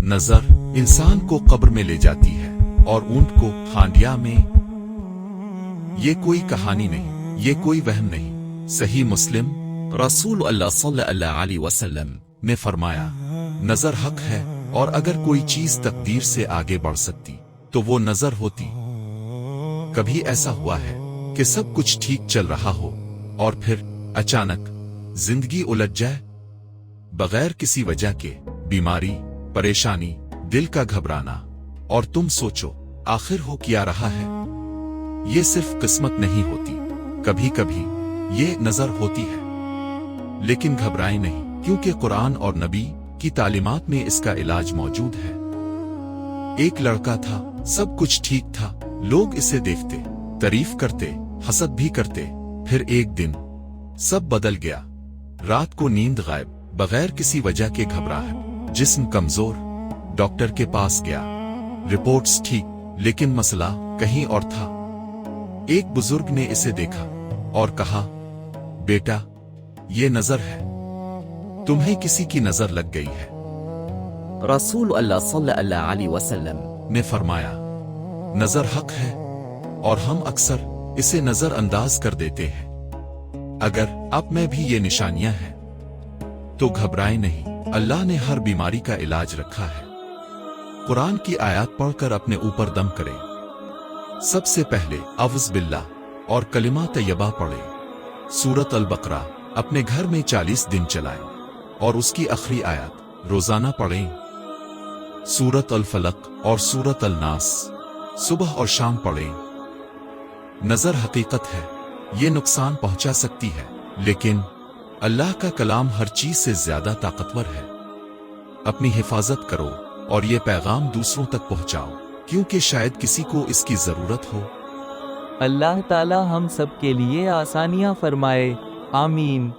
नजर इंसान को कब्र में ले जाती है और ऊंट को हांडिया में। ये कोई कहानी नहीं, ये कोई वहम नहीं। सही मुस्लिम रसूल अल्लाह सल्लल्लाहु अलैहि वसल्लम ने फरमाया, नजर हक है और अगर कोई चीज तकदीर से आगे बढ़ सकती तो वो नजर होती। कभी ऐसा हुआ है कि सब कुछ ठीक चल रहा हो और फिर अचानक जिंदगी उलझ जाए, बगैर किसी वजह के? बीमारी, परेशानी, दिल का घबराना, और तुम सोचो आखिर हो क्या रहा है। ये सिर्फ किस्मत नहीं होती, कभी कभी ये नजर होती है। लेकिन घबराएं नहीं, क्योंकि कुरान और नबी की तालीमात में इसका इलाज मौजूद है। एक लड़का था, सब कुछ ठीक था, लोग इसे देखते, तारीफ करते, हसद भी करते। फिर एक दिन सब बदल गया। रात को नींद गायब, बगैर किसी वजह के घबराहट, जिस्म कमजोर। डॉक्टर के पास गया, रिपोर्ट्स ठीक, लेकिन मसला कहीं और था। एक बुजुर्ग ने इसे देखा और कहा, बेटा ये नजर है, तुम्हें किसी की नजर लग गई है। रसूल अल्लाह सल्लल्लाहु अलैहि वसल्लम ने फरमाया, नजर हक है और हम अक्सर इसे नजरअंदाज कर देते हैं। अगर अब में भी ये निशानियां हैं तो घबराएं नहीं, अल्लाह ने हर बीमारी का इलाज रखा है। कुरान की आयत पढ़कर अपने ऊपर दम करें। सबसे पहले अव्ज़ बिल्लाह और कलिमा तैयबा पढ़ें। सूरत अल बकरा अपने घर में 40 दिन चलाएं और उसकी आखिरी आयत रोजाना पढ़ें। सूरत अल फलक और सूरत अल नास सुबह और शाम पढ़ें। नजर हकीकत है, ये नुकसान पहुंचा सकती है, लेकिन अल्लाह का कलाम हर चीज से ज्यादा ताकतवर है। अपनी हिफाजत करो और ये पैगाम दूसरों तक पहुंचाओ, क्योंकि शायद किसी को इसकी जरूरत हो। अल्लाह ताला हम सब के लिए आसानियां फरमाए। आमीन।